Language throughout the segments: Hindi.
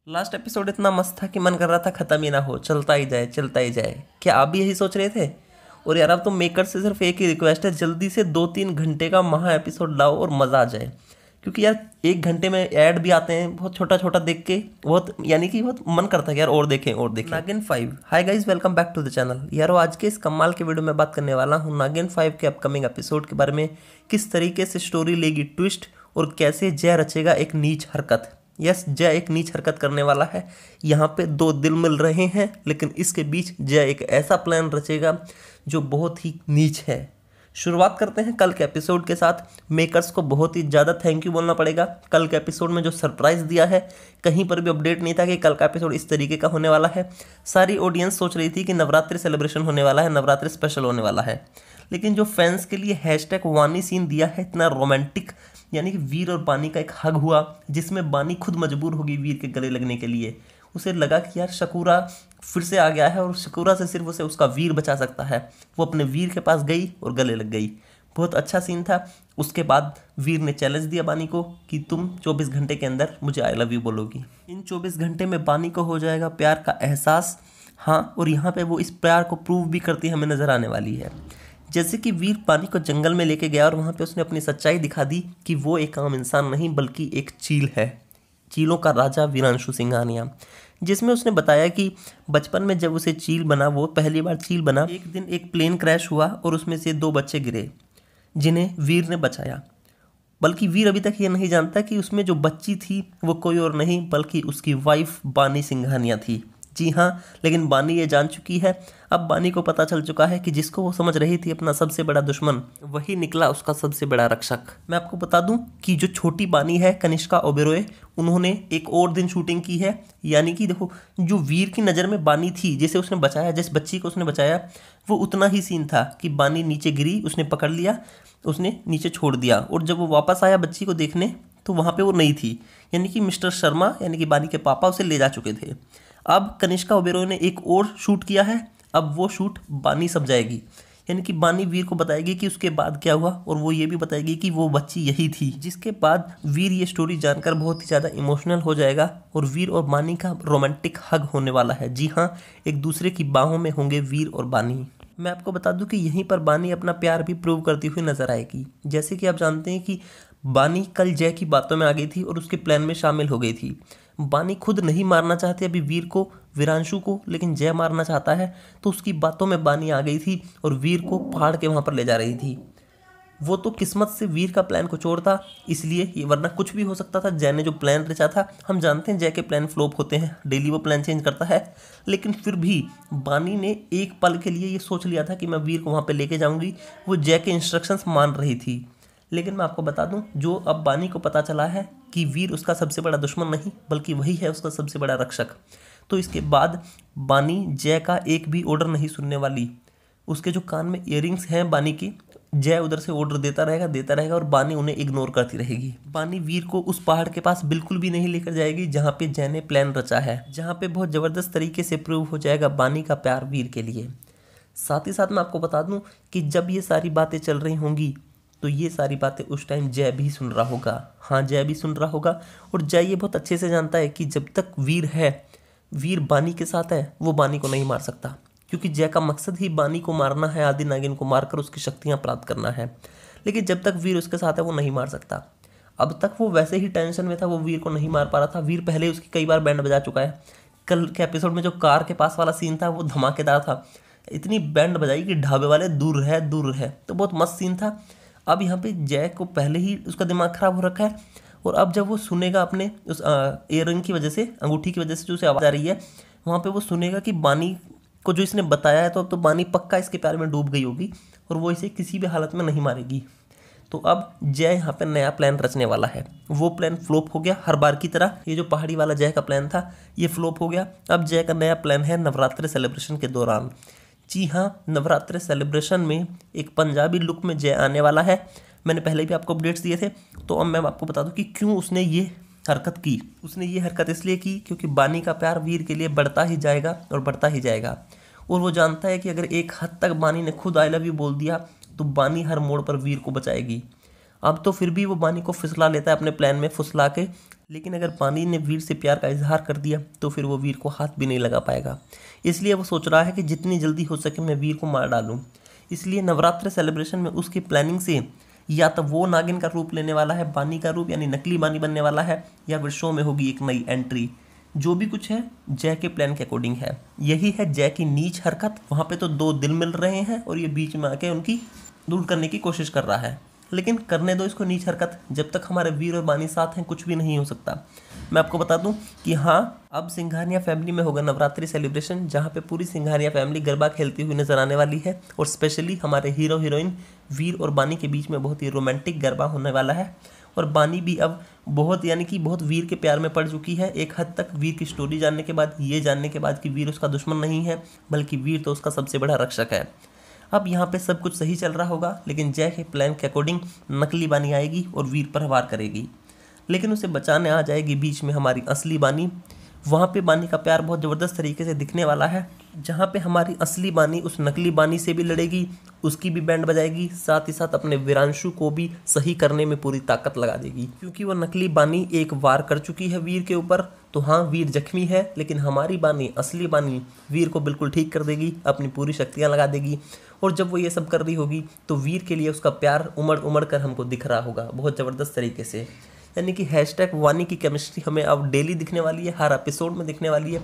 लास्ट एपिसोड इतना मस्त था कि मन कर रहा था खत्म ही ना हो, चलता ही जाए चलता ही जाए। क्या आप भी यही सोच रहे थे? और यार अब तो मेकर से सिर्फ एक ही रिक्वेस्ट है, जल्दी से 2-3 घंटे का महा एपिसोड लाओ और मज़ा आ जाए। क्योंकि यार 1 घंटे में ऐड भी आते हैं बहुत छोटा छोटा, देख के बहुत यानी कि बहुत मन करता है कि यार और देखें और देखें। Naagin 5। Hi guys, welcome back to the channel. यार आज के इस कमाल के वीडियो में बात करने वाला हूँ नागिन 5 के अपकमिंग एपिसोड के बारे में। किस तरीके से स्टोरी लेगी ट्विस्ट और कैसे जय रचेगा एक नीच हरकत। यस, जय एक नीच हरकत करने वाला है। यहाँ पे दो दिल मिल रहे हैं, लेकिन इसके बीच जय एक ऐसा प्लान रचेगा जो बहुत ही नीच है। शुरुआत करते हैं कल के एपिसोड के साथ। मेकर्स को बहुत ही ज़्यादा थैंक यू बोलना पड़ेगा। कल के एपिसोड में जो सरप्राइज़ दिया है, कहीं पर भी अपडेट नहीं था कि कल का एपिसोड इस तरीके का होने वाला है। सारी ऑडियंस सोच रही थी कि नवरात्रि सेलिब्रेशन होने वाला है, नवरात्रि स्पेशल होने वाला है। लेकिन जो फैंस के लिए हैशटैग वानी सीन दिया है, इतना रोमांटिक, यानी कि वीर और बानी का एक हग हुआ जिसमें बानी खुद मजबूर होगी वीर के गले लगने के लिए। उसे लगा कि यार शकूरा फिर से आ गया है और शकूरा से सिर्फ उसे उसका वीर बचा सकता है। वो अपने वीर के पास गई और गले लग गई। बहुत अच्छा सीन था। उसके बाद वीर ने चैलेंज दिया बानी को कि तुम 24 घंटे के अंदर मुझे आई लव यू बोलोगी। इन 24 घंटे में बानी को हो जाएगा प्यार का एहसास। हाँ, और यहाँ पे वो इस प्यार को प्रूव भी करती हमें नज़र आने वाली है। जैसे कि वीर बानी को जंगल में लेके गया और वहाँ पे उसने अपनी सच्चाई दिखा दी कि वो एक आम इंसान नहीं बल्कि एक चील है, चीलों का राजा वीरांशु सिंघानिया। जिसमें उसने बताया कि बचपन में जब उसे चील बना, वो पहली बार चील बना, एक दिन एक प्लेन क्रैश हुआ और उसमें से 2 बच्चे गिरे जिन्हें वीर ने बचाया। बल्कि वीर अभी तक ये नहीं जानता कि उसमें जो बच्ची थी वो कोई और नहीं बल्कि उसकी वाइफ बानी सिंघानिया थी। जी हाँ, लेकिन बानी ये जान चुकी है। अब बानी को पता चल चुका है कि जिसको वो समझ रही थी अपना सबसे बड़ा दुश्मन, वही निकला उसका सबसे बड़ा रक्षक। मैं आपको बता दूं कि जो छोटी बानी है, कनिष्का ओबेरॉय, उन्होंने एक और दिन शूटिंग की है। यानी कि देखो, जो वीर की नज़र में बानी थी, जिसे उसने बचाया, जिस बच्ची को उसने बचाया, वो उतना ही सीन था कि बानी नीचे गिरी, उसने पकड़ लिया, उसने नीचे छोड़ दिया। और जब वो वापस आया बच्ची को देखने, तो वहाँ पे वो नहीं थी। यानी कि मिस्टर शर्मा, यानी कि बानी के पापा, उसे ले जा चुके थे। अब कनिष्का ओबेरॉय ने एक और शूट किया है। अब वो शूट बानी समझाएगी, यानी कि बानी वीर को बताएगी कि उसके बाद क्या हुआ, और वो ये भी बताएगी कि वो बच्ची यही थी। जिसके बाद वीर ये स्टोरी जानकर बहुत ही ज़्यादा इमोशनल हो जाएगा और वीर और बानी का रोमांटिक हग होने वाला है। जी हाँ, एक दूसरे की बाहों में होंगे वीर और बानी। मैं आपको बता दूं कि यहीं पर बानी अपना प्यार भी प्रूव करती हुई नजर आएगी। जैसे कि आप जानते हैं कि बानी कल जय की बातों में आ गई थी और उसके प्लान में शामिल हो गई थी। बानी खुद नहीं मारना चाहती अभी वीर को, वीरांशु को, लेकिन जय मारना चाहता है, तो उसकी बातों में बानी आ गई थी और वीर को पहाड़ के वहाँ पर ले जा रही थी। वो तो किस्मत से वीर का प्लान कुछ और था, इसलिए ये, वरना कुछ भी हो सकता था। जय ने जो प्लान रचा था, हम जानते हैं जय के प्लान फ्लॉप होते हैं, डेली वो प्लान चेंज करता है, लेकिन फिर भी बानी ने एक पल के लिए ये सोच लिया था कि मैं वीर को वहाँ पे लेके जाऊँगी। वो जय के इंस्ट्रक्शंस मान रही थी। लेकिन मैं आपको बता दूं, जो अब बानी को पता चला है कि वीर उसका सबसे बड़ा दुश्मन नहीं बल्कि वही है उसका सबसे बड़ा रक्षक, तो इसके बाद बानी जय का एक भी ऑर्डर नहीं सुनने वाली। उसके जो कान में इयररिंग्स हैं बानी की, जय उधर से ऑर्डर देता रहेगा और बानी उन्हें इग्नोर करती रहेगी। बानी वीर को उस पहाड़ के पास बिल्कुल भी नहीं लेकर जाएगी जहाँ पे जय ने प्लान रचा है, जहाँ पे बहुत ज़बरदस्त तरीके से प्रूव हो जाएगा बानी का प्यार वीर के लिए। साथ ही साथ मैं आपको बता दूं कि जब ये सारी बातें चल रही होंगी, तो ये सारी बातें उस टाइम जय भी सुन रहा होगा। हाँ, जय भी सुन रहा होगा, और जय ये बहुत अच्छे से जानता है कि जब तक वीर है, वीर बानी के साथ है, वो बानी को नहीं मार सकता। क्योंकि जय का मकसद ही बानी को मारना है, आदि नागिन को मारकर उसकी शक्तियाँ प्राप्त करना है। लेकिन जब तक वीर उसके साथ है, वो नहीं मार सकता। अब तक वो वैसे ही टेंशन में था, वो वीर को नहीं मार पा रहा था। वीर पहले ही उसकी कई बार बैंड बजा चुका है। कल के एपिसोड में जो कार के पास वाला सीन था, वो धमाकेदार था। इतनी बैंड बजाई कि ढाबे वाले दूर रहे दूर रहे, तो बहुत मस्त सीन था। अब यहाँ पे जय को पहले ही उसका दिमाग खराब हो रखा है, और अब जब वो सुनेगा अपने उस इयररिंग की वजह से, अंगूठी की वजह से जो उसे आवाज़ आ रही है, वहाँ पे वो सुनेगा कि बानी को जो इसने बताया है, तो अब तो बानी पक्का इसके प्यार में डूब गई होगी और वो इसे किसी भी हालत में नहीं मारेगी। तो अब जय यहाँ पे नया प्लान रचने वाला है। वो प्लान फ्लॉप हो गया हर बार की तरह। ये जो पहाड़ी वाला जय का प्लान था, ये फ्लॉप हो गया। अब जय का नया प्लान है नवरात्रि सेलिब्रेशन के दौरान। जी हाँ, नवरात्रि सेलिब्रेशन में एक पंजाबी लुक में जय आने वाला है। मैंने पहले भी आपको अपडेट्स दिए थे, तो अब मैं आपको बता दूं कि क्यों उसने ये हरकत की। उसने ये हरकत इसलिए की क्योंकि बानी का प्यार वीर के लिए बढ़ता ही जाएगा और बढ़ता ही जाएगा, और वो जानता है कि अगर एक हद तक बानी ने खुद आई लव यू बोल दिया, तो बानी हर मोड़ पर वीर को बचाएगी। अब तो फिर भी वो बानी को फिसला लेता है अपने प्लान में, फुसला के, लेकिन अगर बानी ने वीर से प्यार का इजहार कर दिया तो फिर वो वीर को हाथ भी नहीं लगा पाएगा। इसलिए वो सोच रहा है कि जितनी जल्दी हो सके मैं वीर को मार डालूं। इसलिए नवरात्र सेलिब्रेशन में उसकी प्लानिंग से या तो वो नागिन का रूप लेने वाला है, बानी का रूप, यानी नकली बानी बनने वाला है, या फिर शो में होगी एक नई एंट्री। जो भी कुछ है जय के प्लान के अकॉर्डिंग है। यही है जय की नीच हरकत। वहाँ पे तो दो दिल मिल रहे हैं और ये बीच में आके उनकी दूर करने की कोशिश कर रहा है। लेकिन करने दो इसको नीच हरकत, जब तक हमारे वीर और बानी साथ हैं कुछ भी नहीं हो सकता। मैं आपको बता दूं कि हाँ, अब सिंघानिया फैमिली में होगा नवरात्रि सेलिब्रेशन, जहाँ पे पूरी सिंघानिया फैमिली गरबा खेलती हुई नजर आने वाली है। और स्पेशली हमारे हीरो हीरोइन वीर और बानी के बीच में बहुत ही रोमांटिक गरबा होने वाला है। और बानी भी अब बहुत यानी कि बहुत वीर के प्यार में पड़ चुकी है एक हद तक। वीर की स्टोरी जानने के बाद, ये जानने के बाद कि वीर उसका दुश्मन नहीं है बल्कि वीर तो उसका सबसे बड़ा रक्षक है। अब यहाँ पे सब कुछ सही चल रहा होगा, लेकिन जय के प्लान के अकॉर्डिंग नकली बानी आएगी और वीर पर वार करेगी। लेकिन उसे बचाने आ जाएगी बीच में हमारी असली बानी। वहाँ पे बानी का प्यार बहुत ज़बरदस्त तरीके से दिखने वाला है, जहाँ पे हमारी असली बानी उस नकली बानी से भी लड़ेगी, उसकी भी बैंड बजाएगी, साथ ही साथ अपने वीरांशु को भी सही करने में पूरी ताकत लगा देगी। क्योंकि वो नकली बानी एक वार कर चुकी है वीर के ऊपर। तो हाँ, वीर जख्मी है, लेकिन हमारी बानी, असली बानी वीर को बिल्कुल ठीक कर देगी, अपनी पूरी शक्तियाँ लगा देगी। और जब वो ये सब कर रही होगी तो वीर के लिए उसका प्यार उमड़ उमड़ कर हमको दिख रहा होगा बहुत ज़बरदस्त तरीके से। यानी कि #वानी की केमिस्ट्री हमें अब डेली दिखने वाली है, हर एपिसोड में दिखने वाली है।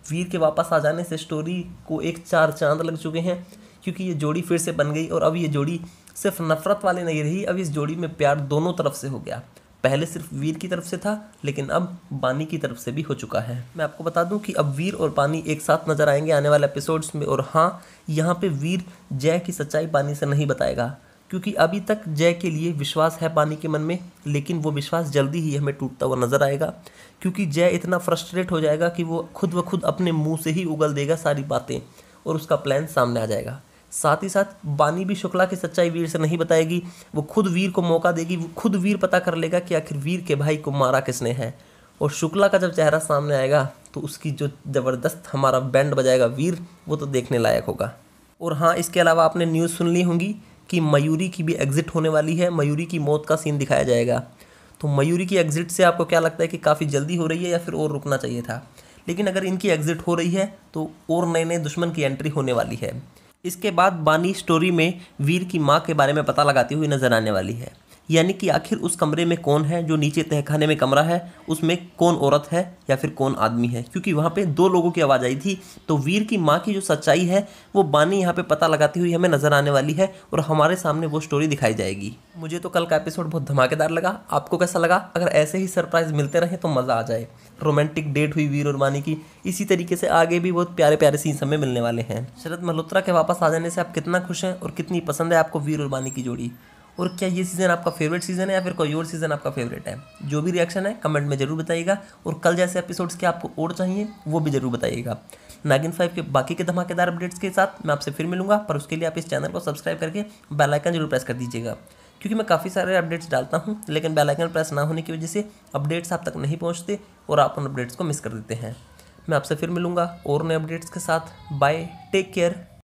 वीर के वापस आ जाने से स्टोरी को एक 4 चांद लग चुके हैं, क्योंकि ये जोड़ी फिर से बन गई। और अब ये जोड़ी सिर्फ नफरत वाली नहीं रही, अब इस जोड़ी में प्यार दोनों तरफ से हो गया। पहले सिर्फ वीर की तरफ से था, लेकिन अब बानी की तरफ से भी हो चुका है। मैं आपको बता दूं कि अब वीर और बानी एक साथ नजर आएंगे आने वाले एपिसोड्स में। और हाँ, यहाँ पे वीर जय की सच्चाई बानी से नहीं बताएगा, क्योंकि अभी तक जय के लिए विश्वास है बानी के मन में, लेकिन वो विश्वास जल्दी ही हमें टूटता हुआ नजर आएगा। क्योंकि जय इतना फ्रस्ट्रेट हो जाएगा कि वो खुद ब खुद अपने मुंह से ही उगल देगा सारी बातें और उसका प्लान सामने आ जाएगा। साथ ही साथ बानी भी शुक्ला की सच्चाई वीर से नहीं बताएगी, वो खुद वीर को मौका देगी, वो खुद वीर पता कर लेगा कि आखिर वीर के भाई को मारा किसने है। और शुक्ला का जब चेहरा सामने आएगा तो उसकी जो ज़बरदस्त हमारा बैंड बजाएगा वीर, वो तो देखने लायक होगा। और हाँ, इसके अलावा आपने न्यूज़ सुन ली होंगी कि मयूरी की भी एग्जिट होने वाली है। मयूरी की मौत का सीन दिखाया जाएगा। तो मयूरी की एग्जिट से आपको क्या लगता है कि काफ़ी जल्दी हो रही है या फिर और रुकना चाहिए था? लेकिन अगर इनकी एग्जिट हो रही है तो और नए नए दुश्मन की एंट्री होने वाली है। इसके बाद बानी स्टोरी में वीर की माँ के बारे में पता लगाती हुई नजर आने वाली है, यानी कि आखिर उस कमरे में कौन है, जो नीचे तहखाने में कमरा है उसमें कौन औरत है या फिर कौन आदमी है। क्योंकि वहाँ पे 2 लोगों की आवाज़ आई थी। तो वीर की माँ की जो सच्चाई है वो बानी यहाँ पे पता लगाती हुई हमें नजर आने वाली है और हमारे सामने वो स्टोरी दिखाई जाएगी। मुझे तो कल का एपिसोड बहुत धमाकेदार लगा। आपको कैसा लगा? अगर ऐसे ही सरप्राइज मिलते रहे तो मज़ा आ जाए। रोमांटिक डेट हुई वीर और बानी की, इसी तरीके से आगे भी बहुत प्यारे प्यारे सीन्स हमें मिलने वाले हैं। शरद मल्होत्रा के वापस आ जाने से आप कितना खुश हैं और कितनी पसंद है आपको वीर और बानी की जोड़ी? और क्या ये सीज़न आपका फेवरेट सीज़न है या फिर कोई और सीज़न आपका फेवरेट है? जो भी रिएक्शन है कमेंट में जरूर बताइएगा। और कल जैसे एपिसोड्स के आपको और चाहिए वो भी जरूर बताइएगा। नागिन 5 के बाकी के धमाकेदार अपडेट्स के साथ मैं आपसे फिर मिलूंगा, पर उसके लिए आप इस चैनल को सब्सक्राइब करके बेल आइकन जरूर प्रेस कर दीजिएगा। क्योंकि मैं काफ़ी सारे अपडेट्स डालता हूँ, लेकिन बेल आइकन प्रेस ना होने की वजह से अपडेट्स आप तक नहीं पहुँचते और आप उन अपडेट्स को मिस कर देते हैं। मैं आपसे फिर मिलूंगा और नए अपडेट्स के साथ। Bye, take care.